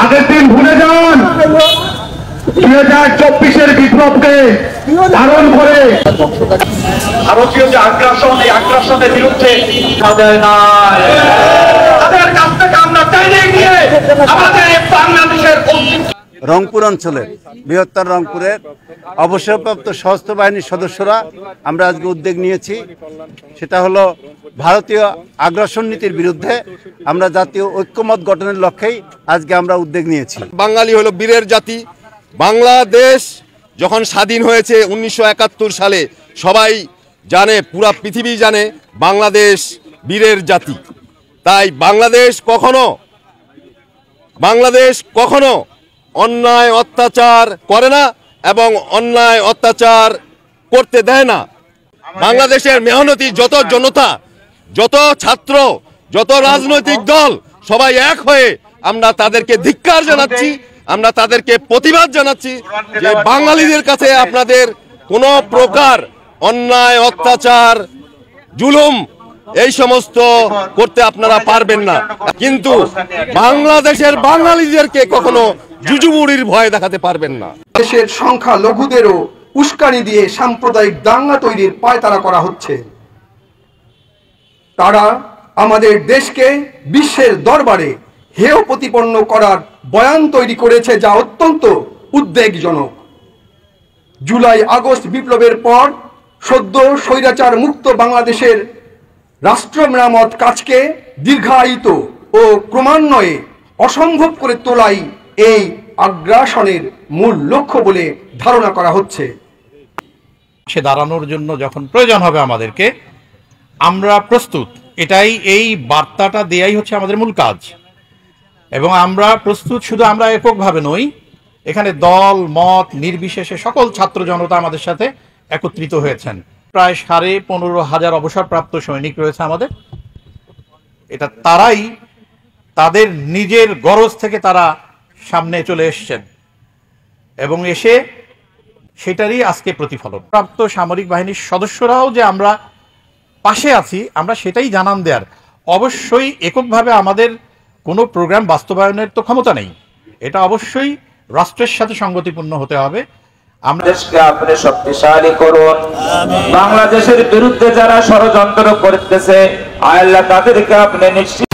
আগের দিন ভুলে যান 2024-এর বিপ্লবকে ধারণ করে ভারতীয় যে আগ্রাসন, এই আগ্রাসনের বিরুদ্ধে তাদের কাছ থেকে আমরা চাইলে গিয়ে আমাদের বাংলাদেশের রংপুর অঞ্চলের বৃহত্তর রংপুরের অবসরপ্রাপ্ত সশস্ত্র বাহিনীর সদস্যরা আমরা আজকে উদ্যোগ নিয়েছি। সেটা হলো ভারতীয় আগ্রাসন নীতির বিরুদ্ধে আমরা জাতীয় ঐক্যমত গঠনের লক্ষ্যেই আজকে আমরা উদ্যোগ নিয়েছি। বাঙালি হলো বীরের জাতি। বাংলাদেশ যখন স্বাধীন হয়েছে 1971 সালে, সবাই জানে, পুরা পৃথিবী জানে বাংলাদেশ বীরের জাতি। তাই বাংলাদেশ কখনো অন্যায় অত্যাচার করে না এবং অন্যায় অত্যাচার করতে দেয় না। বাংলাদেশের মেহনতি যত জনতা, যত ছাত্র, যত রাজনৈতিক দল সবাই এক হয়ে আমরা তাদেরকে ধিক্কার জানাচ্ছি, আমরা তাদেরকে প্রতিবাদ জানাচ্ছি যে বাঙালিদের কাছে আপনাদের কোনো প্রকার অন্যায় অত্যাচার জুলুম এই সমস্ত করতে আপনারা পারবেন না। কিন্তু বাংলাদেশের বাঙালিদেরকে কখনো জুজুবুড়ির ভয় দেখাতে পারবেন না। দেশের সংখ্যা লঘুদেরও উস্কানি দিয়ে সাম্প্রদায়িক দাঙ্গা তৈরির পায়তারা করা হচ্ছে। তারা আমাদের দেশকে বিশ্বের দরবারে হেয় প্রতিপন্ন করার বয়ান তৈরি করেছে, যা অত্যন্ত উদ্বেগজনক। জুলাই আগস্ট বিপ্লবের পর সদ্য স্বৈরাচার মুক্ত বাংলাদেশের রাষ্ট্র মেরামত কাজকে দীর্ঘায়িত ও ক্রমান্বয়ে অসম্ভব করে তোলাই এই আগ্রাসনের মূল লক্ষ্য বলে ধারণা করা হচ্ছে। সে দাঁড়ানোর জন্য যখন প্রয়োজন হবে আমাদেরকে, আমরা প্রস্তুত। এটাই, এই বার্তাটা দেয়াই হচ্ছে আমাদের মূল কাজ। এবং আমরা প্রস্তুত, শুধু আমরা এককভাবে নই, এখানে দল মত নির্বিশেষে সকল ছাত্র জনতা আমাদের সাথে একত্রিত হয়েছেন। প্রায় 15,500 অবসরপ্রাপ্ত সৈনিক রয়েছে আমাদের। এটা তারাই তাদের নিজের গরজ থেকে তারা সামনে চলে এসছেন এবং এসে সেটারই আজকে প্রতিফলন। প্রাপ্ত সামরিক বাহিনীর সদস্যরাও যে আমরা পাশে আছি, আমরা সেটাই জানান দেয়ার। অবশ্যই এককভাবে আমাদের কোনো প্রোগ্রাম বাস্তবায়নের তো ক্ষমতা নেই, এটা অবশ্যই রাষ্ট্রের সাথে সঙ্গতিপূর্ণ হতে হবে। আমরা দেশকে আপনি শক্তিশালী করুন। বাংলাদেশের বিরুদ্ধে যারা ষড়যন্ত্র করতেছে, আল্লাহ তাদেরকে আপনি নিশ্চিত